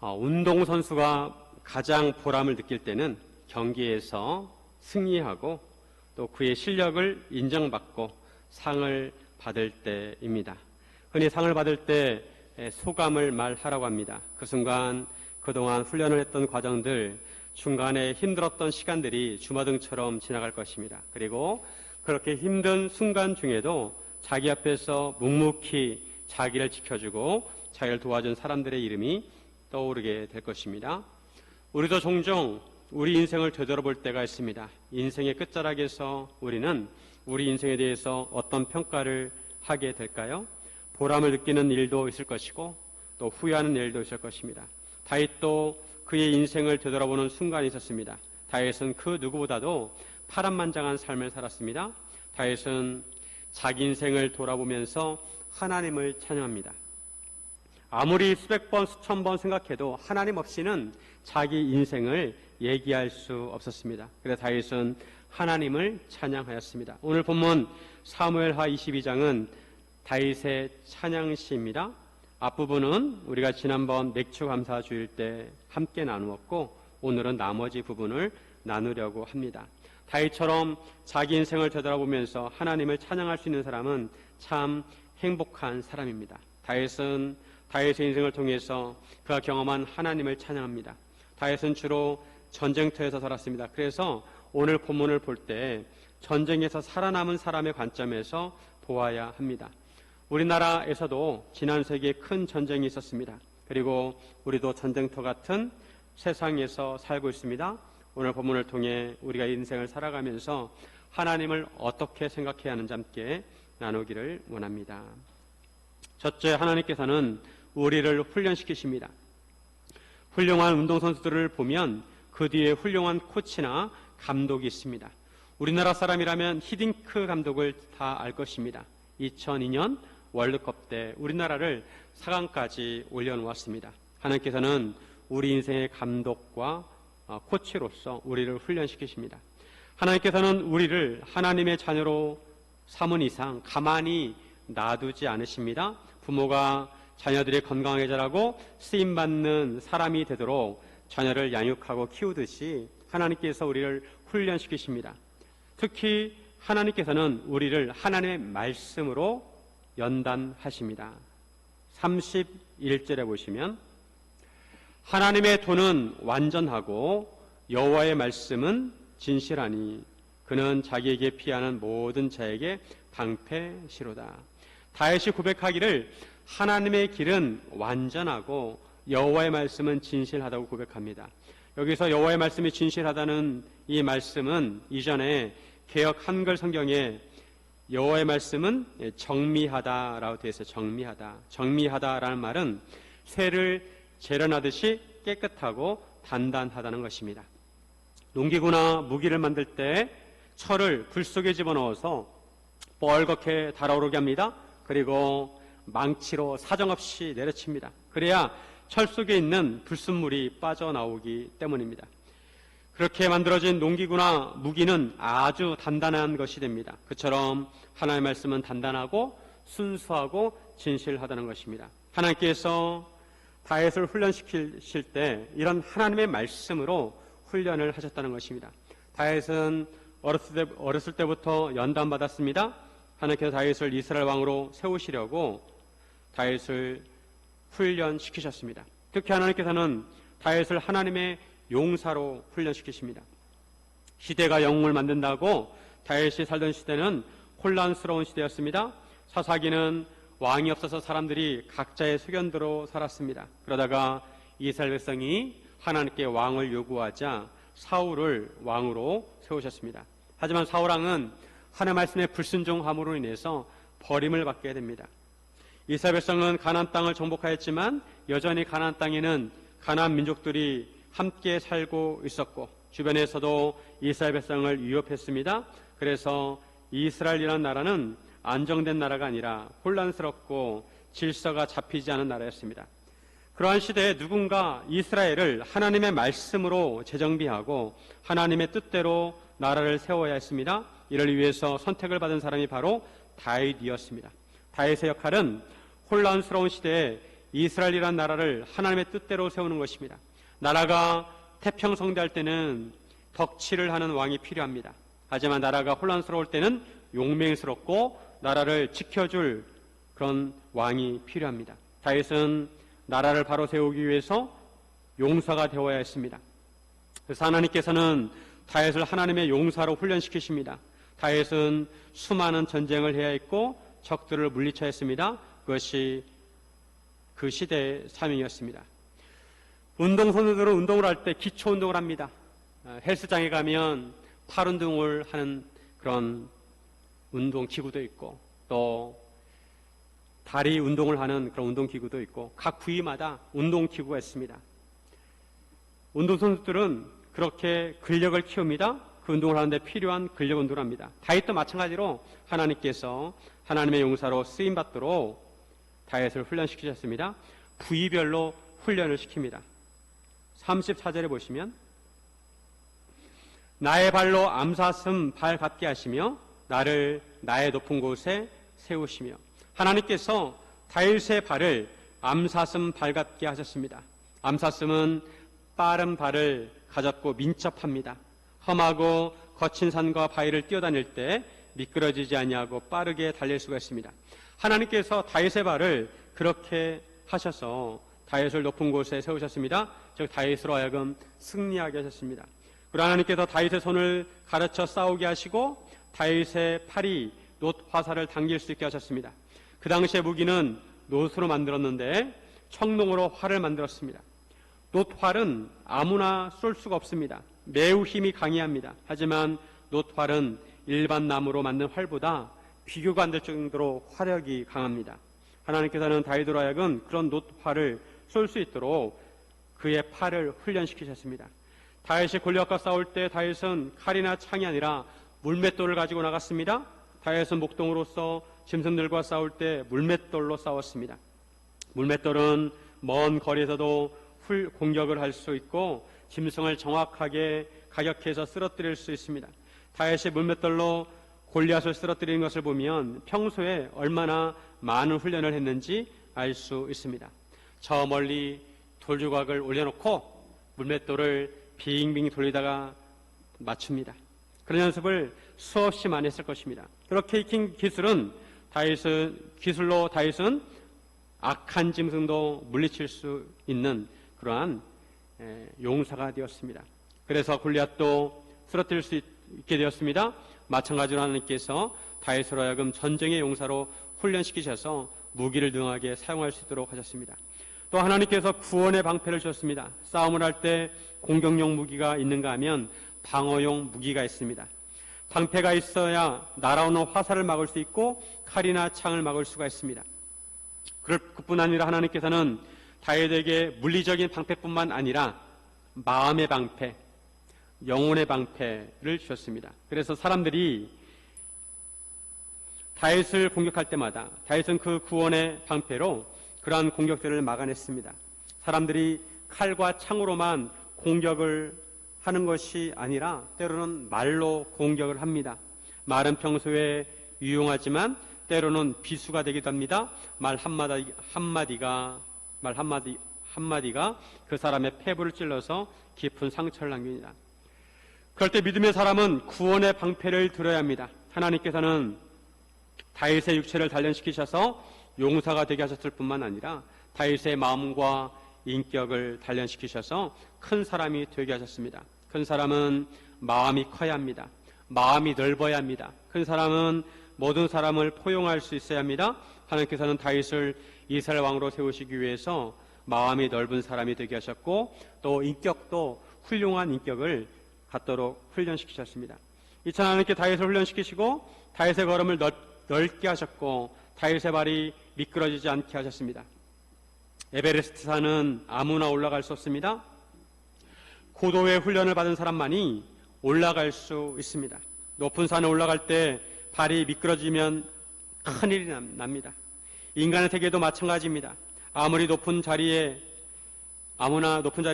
운동선수가 가장 보람을 느낄 때는 경기에서 승리하고 또 그의 실력을 인정받고 상을 받을 때입니다. 흔히 상을 받을 때 소감을 말하라고 합니다. 그 순간 그동안 훈련을 했던 과정들, 중간에 힘들었던 시간들이 주마등처럼 지나갈 것입니다. 그리고 그렇게 힘든 순간 중에도 자기 앞에서 묵묵히 자기를 지켜주고 자기를 도와준 사람들의 이름이 떠오르게 될 것입니다. 우리도 종종 우리 인생을 되돌아볼 때가 있습니다. 인생의 끝자락에서 우리는 우리 인생에 대해서 어떤 평가를 하게 될까요? 보람을 느끼는 일도 있을 것이고 또 후회하는 일도 있을 것입니다. 다윗도 그의 인생을 되돌아보는 순간이 있었습니다. 다윗은 그 누구보다도 파란만장한 삶을 살았습니다. 다윗은 자기 인생을 돌아보면서 하나님을 찬양합니다. 아무리 수백 번, 수천 번 생각해도 하나님 없이는 자기 인생을 얘기할 수 없었습니다. 그래서 다윗은 하나님을 찬양하였습니다. 오늘 본문 사무엘하 22장은 다윗의 찬양시입니다. 앞부분은 우리가 지난번 맥주 감사 주일 때 함께 나누었고 오늘은 나머지 부분을 나누려고 합니다. 다윗처럼 자기 인생을 되돌아보면서 하나님을 찬양할 수 있는 사람은 참 행복한 사람입니다. 다윗은 다윗의 인생을 통해서 그가 경험한 하나님을 찬양합니다. 다윗은 주로 전쟁터에서 살았습니다. 그래서 오늘 본문을 볼 때 전쟁에서 살아남은 사람의 관점에서 보아야 합니다. 우리나라에서도 지난 세기에 큰 전쟁이 있었습니다. 그리고 우리도 전쟁터 같은 세상에서 살고 있습니다. 오늘 본문을 통해 우리가 인생을 살아가면서 하나님을 어떻게 생각해야 하는지 함께 나누기를 원합니다. 첫째, 하나님께서는 우리를 훈련시키십니다. 훌륭한 운동선수들을 보면 그 뒤에 훌륭한 코치나 감독이 있습니다. 우리나라 사람이라면 히딩크 감독을 다 알 것입니다. 2002년 월드컵 때 우리나라를 4강까지 올려놓았습니다. 하나님께서는 우리 인생의 감독과 코치로서 우리를 훈련시키십니다. 하나님께서는 우리를 하나님의 자녀로 삼은 이상 가만히 놔두지 않으십니다. 부모가 자녀들이 건강하게 자라고 쓰임받는 사람이 되도록 자녀를 양육하고 키우듯이 하나님께서 우리를 훈련시키십니다. 특히 하나님께서는 우리를 하나님의 말씀으로 연단하십니다. 31절에 보시면 하나님의 도는 완전하고 여호와의 말씀은 진실하니 그는 자기에게 피하는 모든 자에게 방패시로다. 다윗이 고백하기를 하나님의 길은 완전하고 여호와의 말씀은 진실하다고 고백합니다. 여기서 여호와의 말씀이 진실하다는 이 말씀은 이전에 개역 한글 성경에 여호와의 말씀은 정미하다라고 되어 있어요. 정미하다라는 말은 쇠를 재련하듯이 깨끗하고 단단하다는 것입니다. 농기구나 무기를 만들 때 철을 불 속에 집어넣어서 뻘겋게 달아오르게 합니다. 그리고 망치로 사정없이 내려칩니다. 그래야 철 속에 있는 불순물이 빠져나오기 때문입니다. 그렇게 만들어진 농기구나 무기는 아주 단단한 것이 됩니다. 그처럼 하나님의 말씀은 단단하고 순수하고 진실하다는 것입니다. 하나님께서 다윗을 훈련시키실 때 이런 하나님의 말씀으로 훈련을 하셨다는 것입니다. 다윗은 어렸을 때부터 연단받았습니다. 하나님께서 다윗을 이스라엘 왕으로 세우시려고 다윗을 훈련시키셨습니다. 특히 하나님께서는 다윗을 하나님의 용사로 훈련시키십니다. 시대가 영웅을 만든다고 다윗이 살던 시대는 혼란스러운 시대였습니다. 사사기는 왕이 없어서 사람들이 각자의 소견대로 살았습니다. 그러다가 이스라엘 백성이 하나님께 왕을 요구하자 사울을 왕으로 세우셨습니다. 하지만 사울 왕은 하나님의 말씀에 불순종함으로 인해서 버림을 받게 됩니다. 이스라엘 백성은 가나안 땅을 정복하였지만 여전히 가나안 땅에는 가나안 민족들이 함께 살고 있었고 주변에서도 이스라엘 백성을 위협했습니다. 그래서 이스라엘이라는 나라는 안정된 나라가 아니라 혼란스럽고 질서가 잡히지 않은 나라였습니다. 그러한 시대에 누군가 이스라엘을 하나님의 말씀으로 재정비하고 하나님의 뜻대로 나라를 세워야 했습니다. 이를 위해서 선택을 받은 사람이 바로 다윗이었습니다. 다윗의 역할은 혼란스러운 시대에 이스라엘이라는 나라를 하나님의 뜻대로 세우는 것입니다. 나라가 태평성대할 때는 덕치를 하는 왕이 필요합니다. 하지만 나라가 혼란스러울 때는 용맹스럽고 나라를 지켜줄 그런 왕이 필요합니다. 다윗은 나라를 바로 세우기 위해서 용사가 되어야 했습니다. 그래서 하나님께서는 다윗을 하나님의 용사로 훈련시키십니다. 다윗은 수많은 전쟁을 해야 했고 적들을 물리쳐야 했습니다. 그것이 그 시대의 사명이었습니다. 운동선수들은 운동을 할 때 기초 운동을 합니다. 헬스장에 가면 팔 운동을 하는 그런 운동기구도 있고 또 다리 운동을 하는 그런 운동기구도 있고 각 부위마다 운동기구가 있습니다. 운동선수들은 그렇게 근력을 키웁니다. 그 운동을 하는데 필요한 근력 운동을 합니다. 다윗도 마찬가지로 하나님께서 하나님의 용사로 쓰임받도록 다윗을 훈련시키셨습니다. 부위별로 훈련을 시킵니다. 34절에 보시면 나의 발로 암사슴 발 같게 하시며 나를 나의 높은 곳에 세우시며 하나님께서 다윗의 발을 암사슴 발 같게 하셨습니다. 암사슴은 빠른 발을 가졌고 민첩합니다. 험하고 거친 산과 바위를 뛰어다닐 때 미끄러지지 아니하고 빠르게 달릴 수가 있습니다. 하나님께서 다윗의 발을 그렇게 하셔서 다윗을 높은 곳에 세우셨습니다. 즉 다윗으로 하여금 승리하게 하셨습니다. 그리고 하나님께서 다윗의 손을 가르쳐 싸우게 하시고 다윗의 팔이 놋 화살을 당길 수 있게 하셨습니다. 그 당시의 무기는 놋으로 만들었는데 청동으로 활을 만들었습니다. 놋활은 아무나 쏠 수가 없습니다. 매우 힘이 강해합니다. 하지만 놋활은 일반 나무로 만든 활보다 비교가 안 될 정도로 화력이 강합니다. 하나님께서는 다윗으로 하여금 그런 놋활을 쏠 수 있도록 그의 팔을 훈련시키셨습니다. 다윗이 골리앗과 싸울 때 다윗은 칼이나 창이 아니라 물맷돌을 가지고 나갔습니다. 다윗은 목동으로서 짐승들과 싸울 때 물맷돌로 싸웠습니다. 물맷돌은 먼 거리에서도 공격을 할 수 있고 짐승을 정확하게 가격해서 쓰러뜨릴 수 있습니다. 다윗이 물맷돌로 골리앗을 쓰러뜨리는 것을 보면 평소에 얼마나 많은 훈련을 했는지 알 수 있습니다. 저 멀리 돌조각을 올려놓고 물맷돌을 빙빙 돌리다가 맞춥니다. 그런 연습을 수없이 많이 했을 것입니다. 그렇게 익힌 기술로 다윗은 악한 짐승도 물리칠 수 있는 그러한 용사가 되었습니다. 그래서 골리앗도 쓰러뜨릴 수 있게 되었습니다. 마찬가지로 하나님께서 다윗으로 하여금 전쟁의 용사로 훈련시키셔서 무기를 능하게 사용할 수 있도록 하셨습니다. 또 하나님께서 구원의 방패를 주셨습니다. 싸움을 할 때 공격용 무기가 있는가 하면 방어용 무기가 있습니다. 방패가 있어야 날아오는 화살을 막을 수 있고 칼이나 창을 막을 수가 있습니다. 그뿐 아니라 하나님께서는 다윗에게 물리적인 방패뿐만 아니라 마음의 방패, 영혼의 방패를 주셨습니다. 그래서 사람들이 다윗을 공격할 때마다 다윗은 그 구원의 방패로 그러한 공격들을 막아냈습니다. 사람들이 칼과 창으로만 공격을 하는 것이 아니라 때로는 말로 공격을 합니다. 말은 평소에 유용하지만 때로는 비수가 되기도 합니다. 말 한마디가 그 사람의 폐부를 찔러서 깊은 상처를 남깁니다. 그럴 때 믿음의 사람은 구원의 방패를 들어야 합니다. 하나님께서는 다윗의 육체를 단련시키셔서 용사가 되게 하셨을 뿐만 아니라 다윗의 마음과 인격을 단련시키셔서 큰 사람이 되게 하셨습니다. 큰 사람은 마음이 커야 합니다. 마음이 넓어야 합니다. 큰 사람은 모든 사람을 포용할 수 있어야 합니다. 하나님께서는 다윗을 이스라엘 왕으로 세우시기 위해서 마음이 넓은 사람이 되게 하셨고 또 인격도 훌륭한 인격을 갖도록 훈련시키셨습니다. 이처 하나님께 다윗을 훈련시키시고 다윗의 걸음을 넓게 하셨고 다윗의 발이 미끄러지지 않게 하셨습니다. 에베레스트 산은 아무나 올라갈 수 없습니다. 고도의 훈련을 받은 사람만이 올라갈 수 있습니다. 높은 산에 올라갈 때 발이 미끄러지면 큰일이 납니다. 인간의 세계도 마찬가지입니다. 아무나 높은 자리에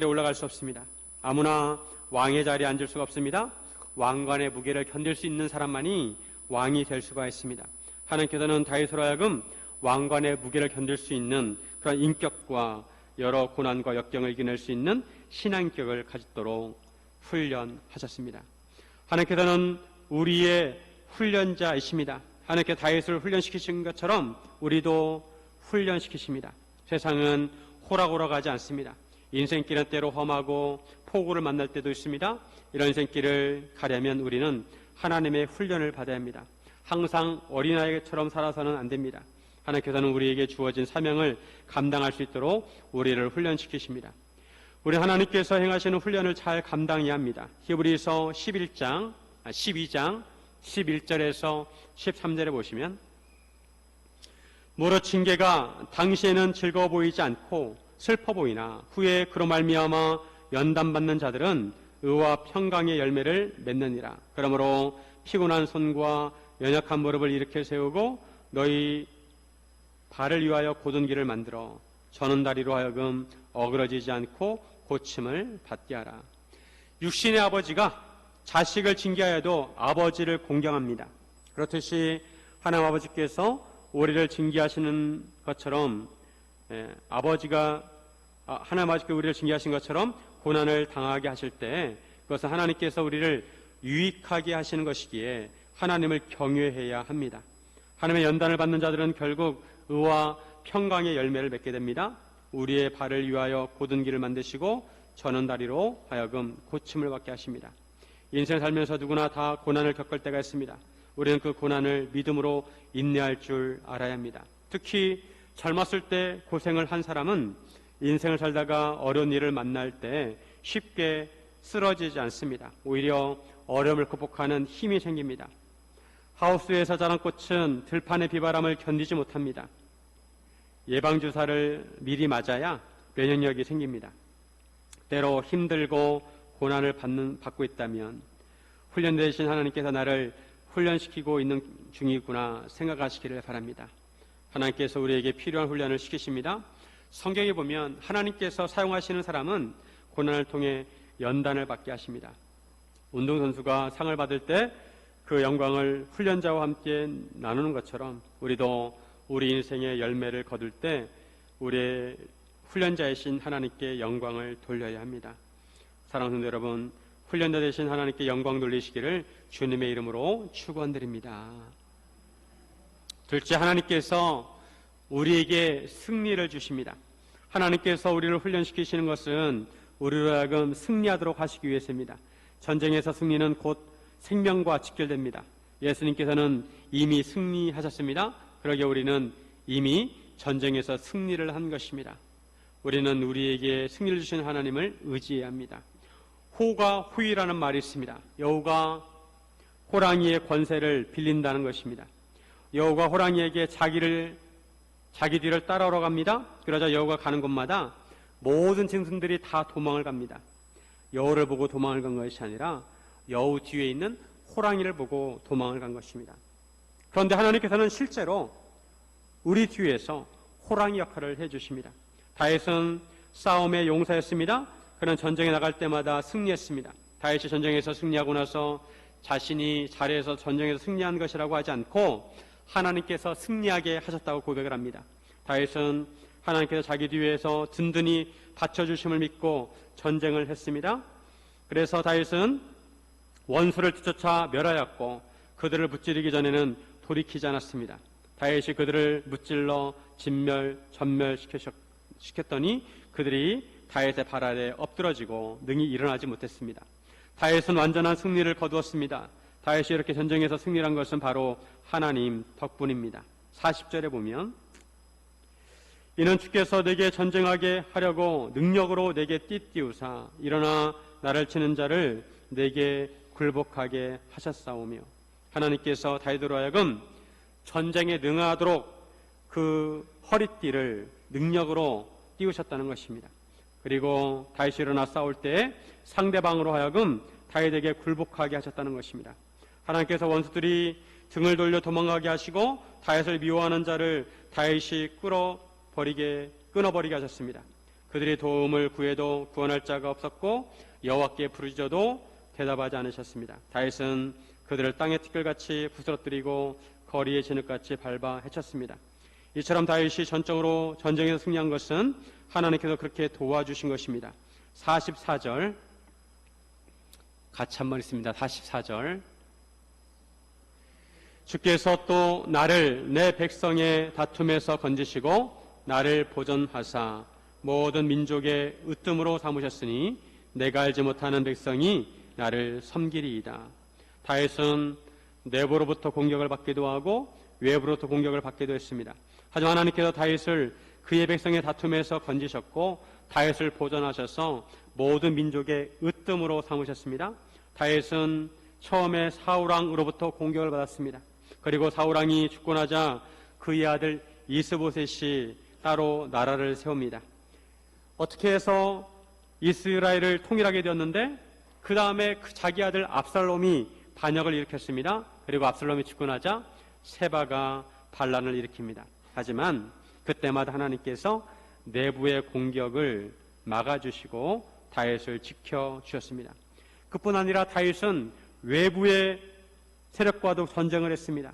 올라갈 수 없습니다. 아무나 왕의 자리에 앉을 수가 없습니다. 왕관의 무게를 견딜 수 있는 사람만이 왕이 될 수가 있습니다. 하나님께서는 다윗으로 하여금 왕관의 무게를 견딜 수 있는 그런 인격과 여러 고난과 역경을 이겨낼 수 있는 신앙격을 가지도록 훈련하셨습니다. 하나님께서는 우리의 훈련자이십니다. 하나님께 다윗을 훈련시키신 것처럼 우리도 훈련시키십니다. 세상은 호락호락하지 않습니다. 인생길은 때로 험하고 폭우를 만날 때도 있습니다. 이런 인생길을 가려면 우리는 하나님의 훈련을 받아야 합니다. 항상 어린아이처럼 살아서는 안 됩니다. 하나님께서는 우리에게 주어진 사명을 감당할 수 있도록 우리를 훈련시키십니다. 우리 하나님께서 행하시는 훈련을 잘 감당해야 합니다. 히브리서 12장 11절에서 13절에 보시면 무릇 징계가 당시에는 즐거워 보이지 않고 슬퍼 보이나 후에 그로 말미암아 연단받는 자들은 의와 평강의 열매를 맺느니라. 그러므로 피곤한 손과 연약한 무릎을 일으켜 세우고 너희 발을 위하여 곧은 길을 만들어 저는 다리로 하여금 어그러지지 않고 고침을 받게 하라. 육신의 아버지가 자식을 징계하여도 아버지를 공경합니다. 그렇듯이 하나님 아버지께서 우리를 징계하시는 것처럼 하나님 아버지께서 우리를 징계하신 것처럼 고난을 당하게 하실 때 그것은 하나님께서 우리를 유익하게 하시는 것이기에 하나님을 경외해야 합니다. 하나님의 연단을 받는 자들은 결국 의와 평강의 열매를 맺게 됩니다. 우리의 발을 위하여 곧은 길을 만드시고 저는 다리로 하여금 고침을 받게 하십니다. 인생 살면서 누구나 다 고난을 겪을 때가 있습니다. 우리는 그 고난을 믿음으로 인내할 줄 알아야 합니다. 특히 젊었을 때 고생을 한 사람은 인생을 살다가 어려운 일을 만날 때 쉽게 쓰러지지 않습니다. 오히려 어려움을 극복하는 힘이 생깁니다. 하우스에서 자란 꽃은 들판의 비바람을 견디지 못합니다. 예방주사를 미리 맞아야 면역력이 생깁니다. 때로 힘들고 고난을 받고 있다면 훈련되신 하나님께서 나를 훈련시키고 있는 중이구나 생각하시기를 바랍니다. 하나님께서 우리에게 필요한 훈련을 시키십니다. 성경에 보면 하나님께서 사용하시는 사람은 고난을 통해 연단을 받게 하십니다. 운동선수가 상을 받을 때 그 영광을 훈련자와 함께 나누는 것처럼 우리도 우리 인생의 열매를 거둘 때 우리의 훈련자이신 하나님께 영광을 돌려야 합니다. 사랑하는 성도 여러분, 훈련자 되신 하나님께 영광 돌리시기를 주님의 이름으로 축원드립니다. 둘째, 하나님께서 우리에게 승리를 주십니다. 하나님께서 우리를 훈련시키시는 것은 우리로 하여금 승리하도록 하시기 위해서입니다. 전쟁에서 승리는 곧 생명과 직결됩니다. 예수님께서는 이미 승리하셨습니다. 그러기에 우리는 이미 전쟁에서 승리를 한 것입니다. 우리는 우리에게 승리를 주신 하나님을 의지해야 합니다. 호가 후이라는 말이 있습니다. 여호가 호랑이의 권세를 빌린다는 것입니다. 여호가 호랑이에게 자기 뒤를 따라오러 갑니다. 그러자 여호가 가는 곳마다 모든 짐승들이 다 도망을 갑니다. 여호를 보고 도망을 간 것이 아니라 여호 뒤에 있는 호랑이를 보고 도망을 간 것입니다. 그런데 하나님께서는 실제로 우리 뒤에서 호랑이 역할을 해주십니다. 다윗은 싸움의 용사였습니다. 그는 전쟁에 나갈 때마다 승리했습니다. 다윗이 전쟁에서 승리하고 나서 자신이 자리에서 전쟁에서 승리한 것이라고 하지 않고 하나님께서 승리하게 하셨다고 고백을 합니다. 다윗은 하나님께서 자기 뒤에서 든든히 받쳐주심을 믿고 전쟁을 했습니다. 그래서 다윗은 원수를 뒤쫓아 멸하였고 그들을 무찌르기 전에는 돌이키지 않았습니다. 다윗이 그들을 무찔러 전멸시켰더니 그들이 다윗의 발 아래 엎드러지고 능히 일어나지 못했습니다. 다윗은 완전한 승리를 거두었습니다. 다윗이 이렇게 전쟁에서 승리한 것은 바로 하나님 덕분입니다. 40절에 보면 이는 주께서 내게 전쟁하게 하려고 능력으로 내게 띠띠우사 일어나 나를 치는 자를 내게 굴복하게 하셨사오며 하나님께서 다윗으로 하여금 전쟁에 능하도록 그 허리띠를 능력으로 띄우셨다는 것입니다. 그리고 다윗이 일어나 싸울 때 상대방으로 하여금 다윗에게 굴복하게 하셨다는 것입니다. 하나님께서 원수들이 등을 돌려 도망가게 하시고 다윗을 미워하는 자를 다윗이 끊어버리게 하셨습니다. 그들이 도움을 구해도 구원할 자가 없었고 여호와께 부르짖어도 대답하지 않으셨습니다. 다윗은 그들을 땅의 티끌같이 부스러뜨리고 거리의 진흙같이 밟아 헤쳤습니다. 이처럼 다윗이 전적으로 전쟁에서 승리한 것은 하나님께서 그렇게 도와주신 것입니다. 44절 같이 한번 읽습니다. 44절 주께서 또 나를 내 백성의 다툼에서 건지시고 나를 보존하사 모든 민족의 으뜸으로 삼으셨으니 내가 알지 못하는 백성이 나를 섬기리이다. 다윗은 내부로부터 공격을 받기도 하고 외부로부터 공격을 받기도 했습니다. 하지만 하나님께서 다윗을 그의 백성의 다툼에서 건지셨고 다윗을 보존하셔서 모든 민족의 으뜸으로 삼으셨습니다. 다윗은 처음에 사울왕으로부터 공격을 받았습니다. 그리고 사울왕이 죽고 나자 그의 아들 이스보셋이 따로 나라를 세웁니다. 어떻게 해서 이스라엘을 통일하게 되었는데 그 다음에 자기 아들 압살롬이 반역을 일으켰습니다. 그리고 압살롬이 죽고 나자 세바가 반란을 일으킵니다. 하지만 그때마다 하나님께서 내부의 공격을 막아주시고 다윗을 지켜주셨습니다. 그뿐 아니라 다윗은 외부의 세력과도 전쟁을 했습니다.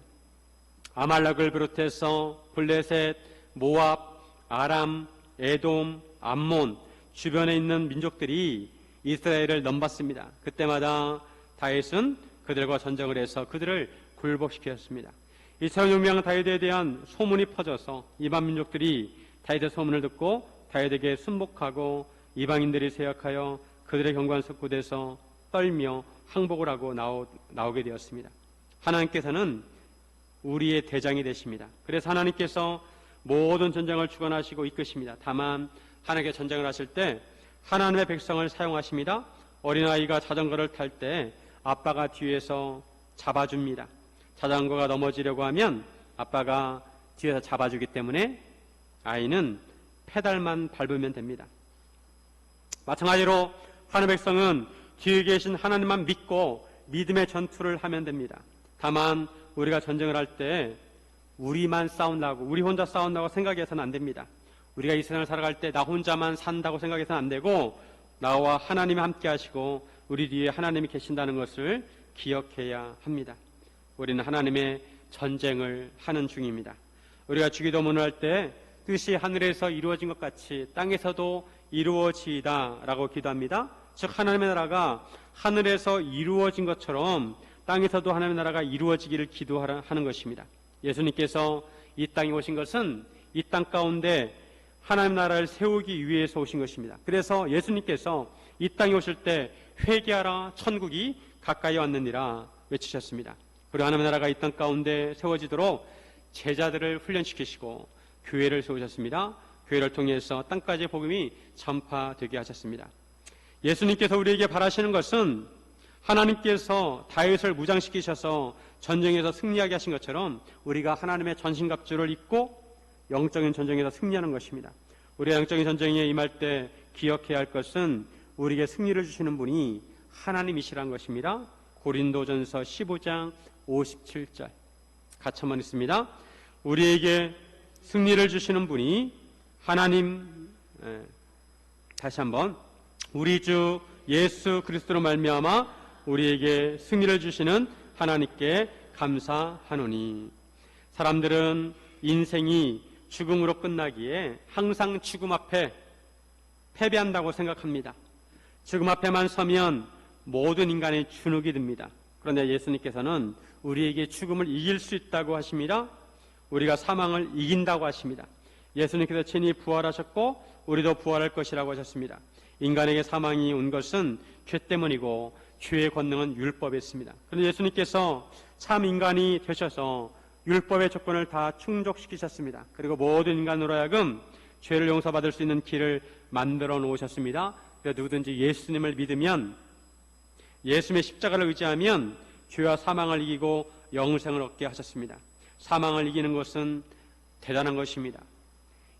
아말렉을 비롯해서 블레셋, 모압, 아람, 에돔, 암몬 주변에 있는 민족들이 이스라엘을 넘봤습니다. 그때마다 다윗은 그들과 전쟁을 해서 그들을 굴복시켰습니다. 이처럼 용맹한 다윗에 대한 소문이 퍼져서 이방 민족들이 다윗의 소문을 듣고 다윗에게 순복하고 이방인들이 세약하여 그들의 경관석굴에서 떨며 항복을 하고 나오게 되었습니다. 하나님께서는 우리의 대장이 되십니다. 그래서 하나님께서 모든 전쟁을 주관하시고 이끄십니다. 다만 하나님께 전쟁을 하실 때 하나님의 백성을 사용하십니다. 어린아이가 자전거를 탈 때 아빠가 뒤에서 잡아줍니다. 자전거가 넘어지려고 하면 아빠가 뒤에서 잡아주기 때문에 아이는 페달만 밟으면 됩니다. 마찬가지로 하나님의 백성은 뒤에 계신 하나님만 믿고 믿음의 전투를 하면 됩니다. 다만 우리가 전쟁을 할 때 우리만 싸운다고, 우리 혼자 싸운다고 생각해서는 안 됩니다. 우리가 이 세상을 살아갈 때 나 혼자만 산다고 생각해서는 안 되고 나와 하나님이 함께 하시고 우리 뒤에 하나님이 계신다는 것을 기억해야 합니다. 우리는 하나님의 전쟁을 하는 중입니다. 우리가 주기도문을 할 때 뜻이 하늘에서 이루어진 것 같이 땅에서도 이루어지이다 라고 기도합니다. 즉 하나님의 나라가 하늘에서 이루어진 것처럼 땅에서도 하나님의 나라가 이루어지기를 기도하는 것입니다. 예수님께서 이 땅에 오신 것은 이 땅 가운데 하나님 나라를 세우기 위해서 오신 것입니다. 그래서 예수님께서 이 땅에 오실 때 회개하라 천국이 가까이 왔느니라 외치셨습니다. 그리고 하나님의 나라가 이 땅 가운데 세워지도록 제자들을 훈련시키시고 교회를 세우셨습니다. 교회를 통해서 땅까지 복음이 전파되게 하셨습니다. 예수님께서 우리에게 바라시는 것은 하나님께서 다윗을 무장시키셔서 전쟁에서 승리하게 하신 것처럼 우리가 하나님의 전신갑주를 입고 영적인 전쟁에서 승리하는 것입니다. 우리가 영적인 전쟁에 임할 때 기억해야 할 것은 우리에게 승리를 주시는 분이 하나님이시라는 것입니다. 고린도전서 15장 57절 같이 한번 읽습니다. 우리에게 승리를 주시는 분이 하나님, 다시 한번 우리 주 예수 그리스도로 말미암아 우리에게 승리를 주시는 하나님께 감사하노니. 사람들은 인생이 죽음으로 끝나기에 항상 죽음 앞에 패배한다고 생각합니다. 죽음 앞에만 서면 모든 인간의 주눅이 듭니다. 그런데 예수님께서는 우리에게 죽음을 이길 수 있다고 하십니다. 우리가 사망을 이긴다고 하십니다. 예수님께서 친히 부활하셨고 우리도 부활할 것이라고 하셨습니다. 인간에게 사망이 온 것은 죄 때문이고 죄의 권능은 율법에 있습니다. 그런데 예수님께서 참 인간이 되셔서 율법의 조건을 다 충족시키셨습니다. 그리고 모든 인간으로 하여금 죄를 용서받을 수 있는 길을 만들어 놓으셨습니다. 그래서 누구든지 예수님을 믿으면, 예수님의 십자가를 의지하면 죄와 사망을 이기고 영생을 얻게 하셨습니다. 사망을 이기는 것은 대단한 것입니다.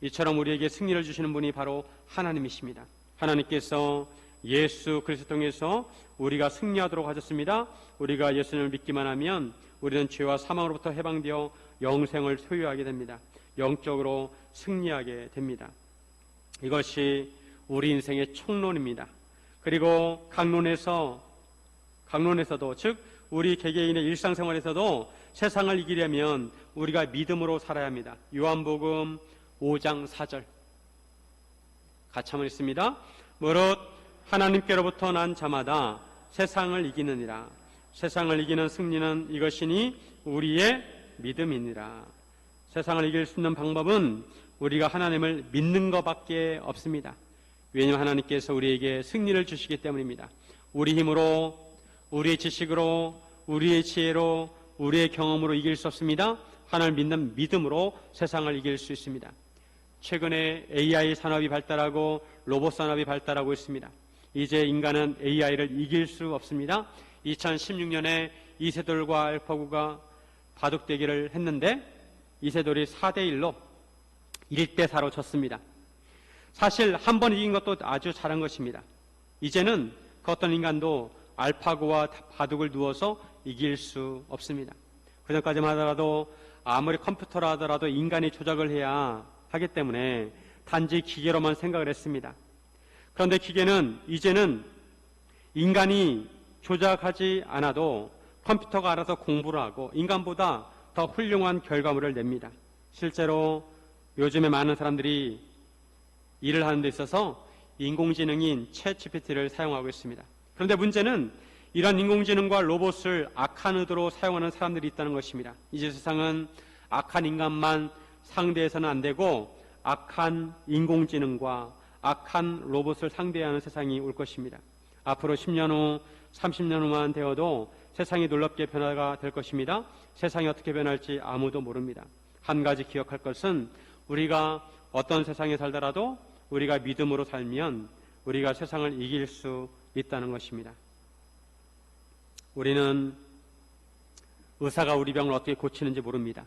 이처럼 우리에게 승리를 주시는 분이 바로 하나님이십니다. 하나님께서 예수 그리스도 통해서 우리가 승리하도록 하셨습니다. 우리가 예수님을 믿기만 하면 우리는 죄와 사망으로부터 해방되어 영생을 소유하게 됩니다. 영적으로 승리하게 됩니다. 이것이 우리 인생의 총론입니다. 그리고 강론에서도, 즉 우리 개개인의 일상생활에서도 세상을 이기려면 우리가 믿음으로 살아야 합니다. 요한복음 5장 4절 같이 한번 읽습니다. 무릇 하나님께로부터 난 자마다 세상을 이기느니라. 세상을 이기는 승리는 이것이니 우리의 믿음이니라. 세상을 이길 수 있는 방법은 우리가 하나님을 믿는 것밖에 없습니다. 왜냐하면 하나님께서 우리에게 승리를 주시기 때문입니다. 우리 힘으로, 우리의 지식으로, 우리의 지혜로, 우리의 경험으로 이길 수 없습니다. 하나님을 믿는 믿음으로 세상을 이길 수 있습니다. 최근에 AI 산업이 발달하고 로봇 산업이 발달하고 있습니다. 이제 인간은 AI를 이길 수 없습니다. 2016년에 이세돌과 알파고가 바둑 대결을 했는데 이세돌이 4대1로 1대4로 졌습니다. 사실 한 번 이긴 것도 아주 잘한 것입니다. 이제는 그 어떤 인간도 알파고와 바둑을 두어서 이길 수 없습니다. 그전까지만 하더라도 아무리 컴퓨터라 하더라도 인간이 조작을 해야 하기 때문에 단지 기계로만 생각을 했습니다. 그런데 기계는 이제는 인간이 조작하지 않아도 컴퓨터가 알아서 공부를 하고 인간보다 더 훌륭한 결과물을 냅니다. 실제로 요즘에 많은 사람들이 일을 하는 데 있어서 인공지능인 챗GPT를 사용하고 있습니다. 그런데 문제는 이런 인공지능과 로봇을 악한 의도로 사용하는 사람들이 있다는 것입니다. 이제 세상은 악한 인간만 상대해서는 안 되고 악한 인공지능과 악한 로봇을 상대해야 하는 세상이 올 것입니다. 앞으로 10년 후, 30년 후만 되어도 세상이 놀랍게 변화가 될 것입니다. 세상이 어떻게 변할지 아무도 모릅니다. 한 가지 기억할 것은 우리가 어떤 세상에 살더라도 우리가 믿음으로 살면 우리가 세상을 이길 수 있다는 것입니다. 우리는 의사가 우리 병을 어떻게 고치는지 모릅니다.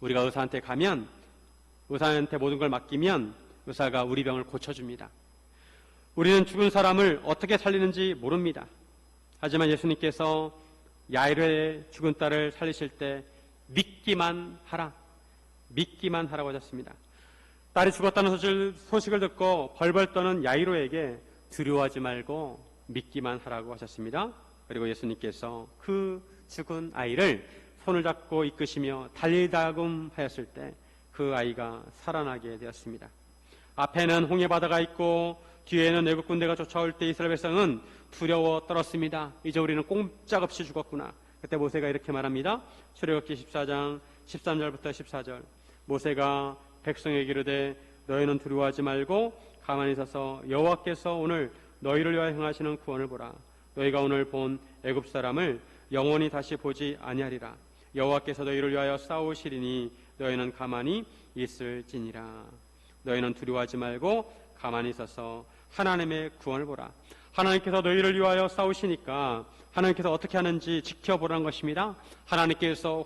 우리가 의사한테 가면 의사한테 모든 걸 맡기면 의사가 우리 병을 고쳐줍니다. 우리는 죽은 사람을 어떻게 살리는지 모릅니다. 하지만 예수님께서 야이로의 죽은 딸을 살리실 때 믿기만 하라, 믿기만 하라고 하셨습니다. 딸이 죽었다는 소식을 듣고 벌벌 떠는 야이로에게 두려워하지 말고 믿기만 하라고 하셨습니다. 그리고 예수님께서 그 죽은 아이를 손을 잡고 이끄시며 달리다금 하였을 때 그 아이가 살아나게 되었습니다. 앞에는 홍해바다가 있고 뒤에는 애국 군대가 쫓아올 때 이스라엘 백성은 두려워 떨었습니다. 이제 우리는 꼼짝없이 죽었구나. 그때 모세가 이렇게 말합니다. 출애굽기 14장 13절부터 14절 모세가 백성에게 이르되 너희는 두려워하지 말고 가만히 서서 여호와께서 오늘 너희를 위하여 행하시는 구원을 보라. 너희가 오늘 본 애굽 사람을 영원히 다시 보지 아니하리라. 여호와께서 너희를 위하여 싸우시리니 너희는 가만히 있을지니라. 너희는 두려워하지 말고 가만히 서서 하나님의 구원을 보라. 하나님께서 너희를 위하여 싸우시니까 하나님께서 어떻게 하는지 지켜보라는 것입니다. 하나님께서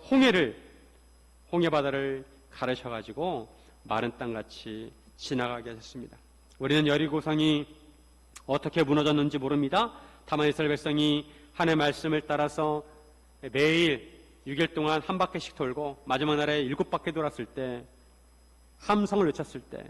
홍해바다를 가르셔가지고 마른 땅같이 지나가게 하셨습니다. 우리는 여리고성이 어떻게 무너졌는지 모릅니다. 다만 이스라엘 백성이 하나님의 말씀을 따라서 매일 6일 동안 한 바퀴씩 돌고 마지막 날에 7바퀴 돌았을 때 함성을 외쳤을 때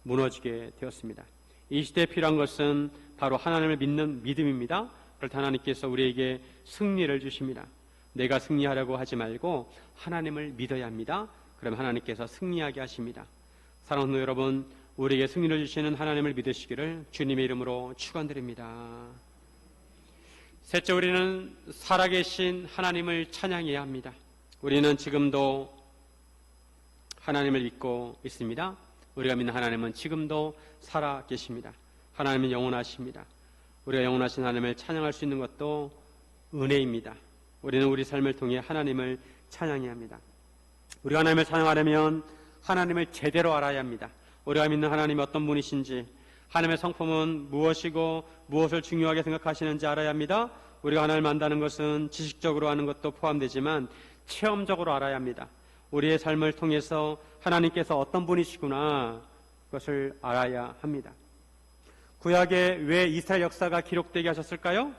무너지게 되었습니다. 이 시대에 필요한 것은 바로 하나님을 믿는 믿음입니다. 그럴 때 하나님께서 우리에게 승리를 주십니다. 내가 승리하려고 하지 말고 하나님을 믿어야 합니다. 그러면 하나님께서 승리하게 하십니다. 사랑하는 여러분, 우리에게 승리를 주시는 하나님을 믿으시기를 주님의 이름으로 축원드립니다. 셋째, 우리는 살아계신 하나님을 찬양해야 합니다. 우리는 지금도 하나님을 믿고 있습니다. 우리가 믿는 하나님은 지금도 살아계십니다. 하나님은 영원하십니다. 우리가 영원하신 하나님을 찬양할 수 있는 것도 은혜입니다. 우리는 우리 삶을 통해 하나님을 찬양해야 합니다. 우리가 하나님을 찬양하려면 하나님을 제대로 알아야 합니다. 우리가 믿는 하나님이 어떤 분이신지, 하나님의 성품은 무엇이고 무엇을 중요하게 생각하시는지 알아야 합니다. 우리가 하나님을 만나는 것은 지식적으로 하는 것도 포함되지만 체험적으로 알아야 합니다. 우리의 삶을 통해서 하나님께서 어떤 분이시구나 그것을 알아야 합니다. 구약에 왜 이스라엘 역사가 기록되게 하셨을까요?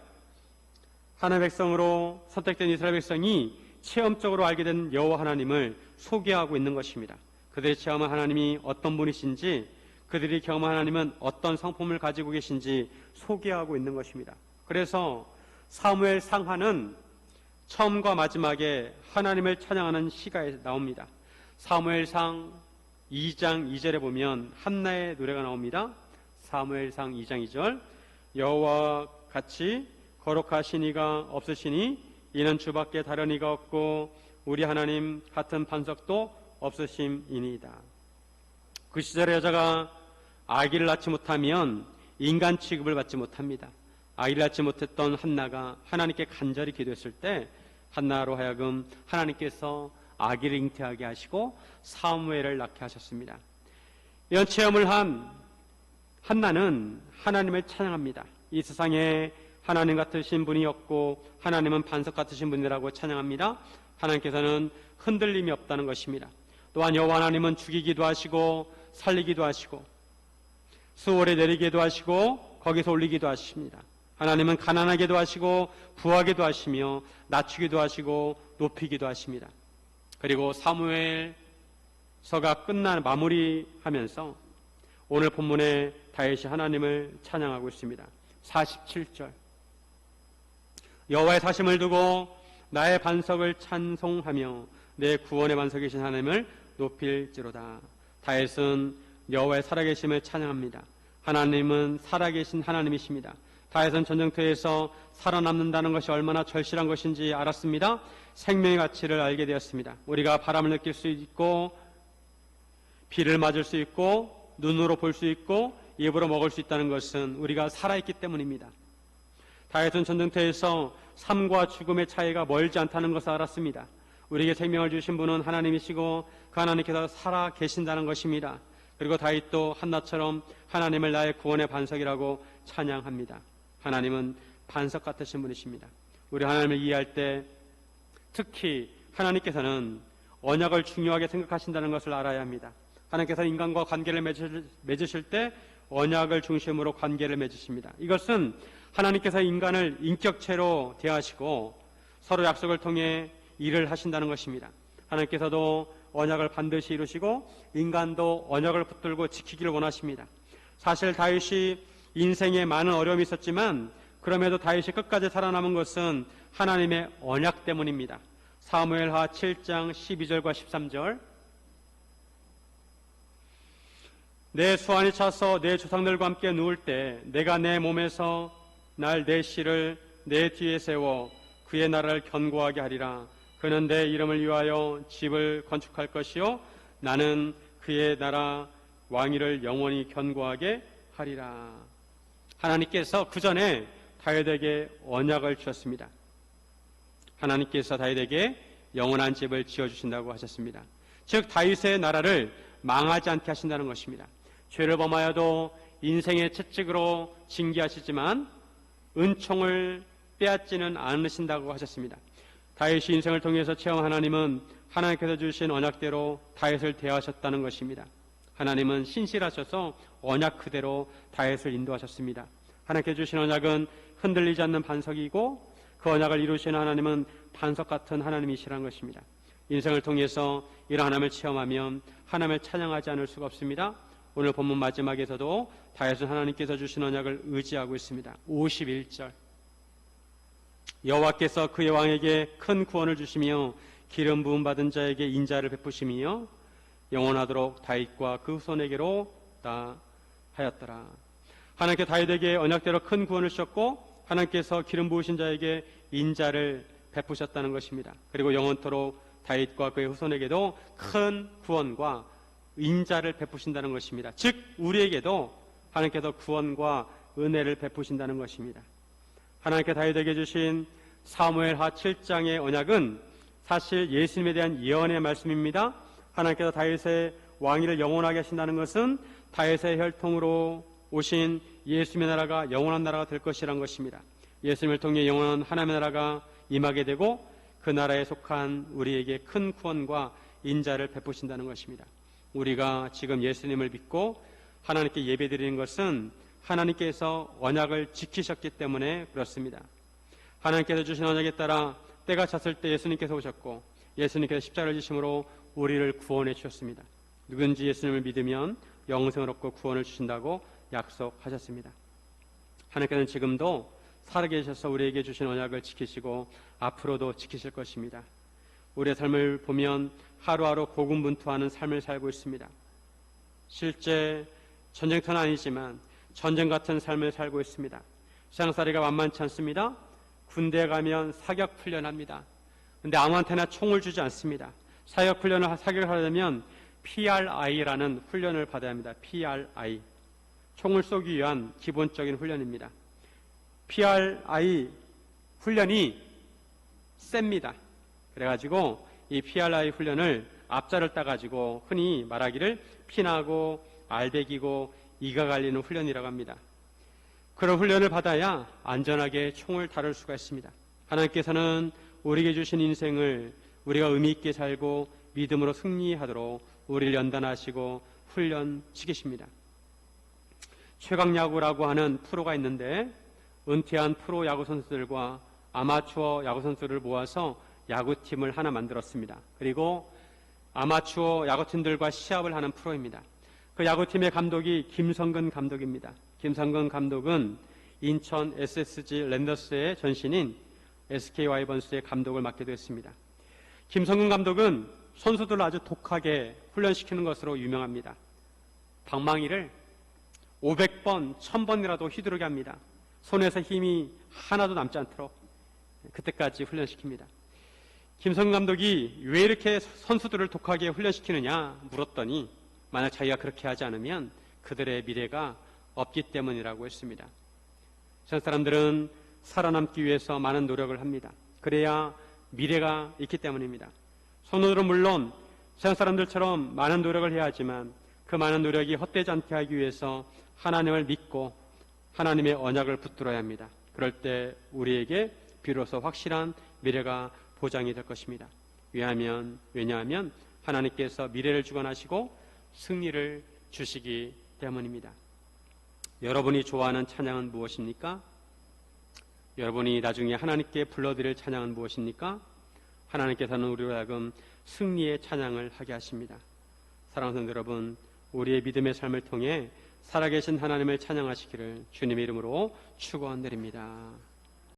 하나님의 백성으로 선택된 이스라엘 백성이 체험적으로 알게 된 여호와 하나님을 소개하고 있는 것입니다. 그들이 체험한 하나님이 어떤 분이신지, 그들이 경험한 하나님은 어떤 성품을 가지고 계신지 소개하고 있는 것입니다. 그래서 사무엘 상하는 처음과 마지막에 하나님을 찬양하는 시가 나옵니다. 사무엘상 2장 2절에 보면 한나의 노래가 나옵니다. 사무엘상 2장 2절 여호와와 같이 거룩하신 이가 없으시니 이는 주밖에 다른 이가 없고 우리 하나님 같은 반석도 없으심이니이다. 그 시절의 여자가 아기를 낳지 못하면 인간 취급을 받지 못합니다. 아기를 낳지 못했던 한나가 하나님께 간절히 기도했을 때 한나로 하여금 하나님께서 아기를 잉태하게 하시고 사무엘을 낳게 하셨습니다. 이런 체험을 한 한나는 하나님을 찬양합니다. 이 세상에 하나님 같으신 분이 없고 하나님은 반석 같으신 분이라고 찬양합니다. 하나님께서는 흔들림이 없다는 것입니다. 또한 여호와 하나님은 죽이기도 하시고 살리기도 하시고 수월에 내리기도 하시고 거기서 올리기도 하십니다. 하나님은 가난하게도 하시고 부하게도 하시며 낮추기도 하시고 높이기도 하십니다. 그리고 사무엘서가 마무리하면서 오늘 본문에 다윗이 하나님을 찬양하고 있습니다. 47절 여호와의 사심을 두고 나의 반석을 찬송하며 내 구원의 반석이신 하나님을 높일지로다. 다윗은 여호와의 살아계심을 찬양합니다. 하나님은 살아계신 하나님이십니다. 다윗은 전쟁터에서 살아남는다는 것이 얼마나 절실한 것인지 알았습니다. 생명의 가치를 알게 되었습니다. 우리가 바람을 느낄 수 있고 비를 맞을 수 있고 눈으로 볼 수 있고 입으로 먹을 수 있다는 것은 우리가 살아있기 때문입니다. 다윗은 전쟁터에서 삶과 죽음의 차이가 멀지 않다는 것을 알았습니다. 우리에게 생명을 주신 분은 하나님이시고 그 하나님께서 살아 계신다는 것입니다. 그리고 다윗도 한나처럼 하나님을 나의 구원의 반석이라고 찬양합니다. 하나님은 반석 같으신 분이십니다. 우리 하나님을 이해할 때 특히 하나님께서는 언약을 중요하게 생각하신다는 것을 알아야 합니다. 하나님께서 인간과 관계를 맺으실 때 언약을 중심으로 관계를 맺으십니다. 이것은 하나님께서 인간을 인격체로 대하시고 서로 약속을 통해 일을 하신다는 것입니다. 하나님께서도 언약을 반드시 이루시고 인간도 언약을 붙들고 지키기를 원하십니다. 사실 다윗이 인생에 많은 어려움이 있었지만 그럼에도 다윗이 끝까지 살아남은 것은 하나님의 언약 때문입니다. 사무엘하 7장 12절과 13절 내 수완이 차서 내 조상들과 함께 누울 때 내가 내 몸에서 날 내 씨를 내 뒤에 세워 그의 나라를 견고하게 하리라. 그는 내 이름을 위하여 집을 건축할 것이요 나는 그의 나라 왕위를 영원히 견고하게 하리라. 하나님께서 그 전에 다윗에게 언약을 주셨습니다. 하나님께서 다윗에게 영원한 집을 지어주신다고 하셨습니다. 즉 다윗의 나라를 망하지 않게 하신다는 것입니다. 죄를 범하여도 인생의 채찍으로 징계하시지만 은총을 빼앗지는 않으신다고 하셨습니다. 다윗이 인생을 통해서 체험 하나님은 하나님께서 주신 언약대로 다윗을 대하셨다는 것입니다. 하나님은 신실하셔서 언약 그대로 다윗을 인도하셨습니다. 하나님께서 주신 언약은 흔들리지 않는 반석이고 그 언약을 이루시는 하나님은 반석 같은 하나님이시라는 것입니다. 인생을 통해서 이런 하나님을 체험하면 하나님을 찬양하지 않을 수가 없습니다. 오늘 본문 마지막에서도 다윗은 하나님께서 주신 언약을 의지하고 있습니다. 51절 여호와께서 그의 왕에게 큰 구원을 주시며 기름 부음 받은 자에게 인자를 베푸시며 영원하도록 다윗과 그 후손에게로 다 하였더라. 하나님께 다윗에게 언약대로 큰 구원을 주셨고 하나님께서 기름 부으신 자에게 인자를 베푸셨다는 것입니다. 그리고 영원토록 다윗과 그의 후손에게도 큰 구원과 인자를 베푸신다는 것입니다. 즉 우리에게도 하나님께서 구원과 은혜를 베푸신다는 것입니다. 하나님께 다윗에게 주신 사무엘하 7장의 언약은 사실 예수님에 대한 예언의 말씀입니다. 하나님께서 다윗의 왕위를 영원하게 하신다는 것은 다윗의 혈통으로 오신 예수님의 나라가 영원한 나라가 될 것이라는 것입니다. 예수님을 통해 영원한 하나님의 나라가 임하게 되고 그 나라에 속한 우리에게 큰 구원과 인자를 베푸신다는 것입니다. 우리가 지금 예수님을 믿고 하나님께 예배드리는 것은 하나님께서 언약을 지키셨기 때문에 그렇습니다. 하나님께서 주신 언약에 따라 때가 찼을 때 예수님께서 오셨고 예수님께서 십자가를 지심으로 우리를 구원해 주셨습니다. 누구든지 예수님을 믿으면 영생을 얻고 구원을 주신다고 약속하셨습니다. 하나님께서는 지금도 살아계셔서 우리에게 주신 언약을 지키시고 앞으로도 지키실 것입니다. 우리의 삶을 보면 하루하루 고군분투하는 삶을 살고 있습니다. 실제 전쟁터는 아니지만 전쟁 같은 삶을 살고 있습니다. 세상살이가 만만치 않습니다. 군대에 가면 사격 훈련합니다. 근데 아무한테나 총을 주지 않습니다. 사격을 하려면 PRI라는 훈련을 받아야 합니다. PRI. 총을 쏘기 위한 기본적인 훈련입니다. PRI 훈련이 셉니다. 그래가지고 이 PRI 훈련을 앞자를 따가지고 흔히 말하기를 피나고 알배기고 이가 갈리는 훈련이라고 합니다. 그런 훈련을 받아야 안전하게 총을 다룰 수가 있습니다. 하나님께서는 우리에게 주신 인생을 우리가 의미 있게 살고 믿음으로 승리하도록 우리를 연단하시고 훈련시키십니다. 최강야구라고 하는 프로가 있는데 은퇴한 프로 야구 선수들과 아마추어 야구 선수를 모아서 야구팀을 하나 만들었습니다. 그리고 아마추어 야구팀들과 시합을 하는 프로입니다. 그 야구팀의 감독이 김성근 감독입니다. 김성근 감독은 인천 SSG 랜더스의 전신인 SK 와이번스의 감독을 맡게 되었습니다. 김성근 감독은 선수들을 아주 독하게 훈련시키는 것으로 유명합니다. 방망이를 500번, 1000번이라도 휘두르게 합니다. 손에서 힘이 하나도 남지 않도록 그때까지 훈련시킵니다. 김성근 감독이 왜 이렇게 선수들을 독하게 훈련시키느냐 물었더니 만약 자기가 그렇게 하지 않으면 그들의 미래가 없기 때문이라고 했습니다. 세상 사람들은 살아남기 위해서 많은 노력을 합니다. 그래야 미래가 있기 때문입니다. 선우들은 물론 세상 사람들처럼 많은 노력을 해야 하지만 그 많은 노력이 헛되지 않게 하기 위해서 하나님을 믿고 하나님의 언약을 붙들어야 합니다. 그럴 때 우리에게 비로소 확실한 미래가 보장이 될 것입니다. 왜냐하면 하나님께서 미래를 주관하시고 승리를 주시기 때문입니다. 여러분이 좋아하는 찬양은 무엇입니까? 여러분이 나중에 하나님께 불러드릴 찬양은 무엇입니까? 하나님께서는 우리로 하여금 승리의 찬양을 하게 하십니다. 사랑하는 성도 여러분, 우리의 믿음의 삶을 통해 살아계신 하나님을 찬양하시기를 주님의 이름으로 축원드립니다.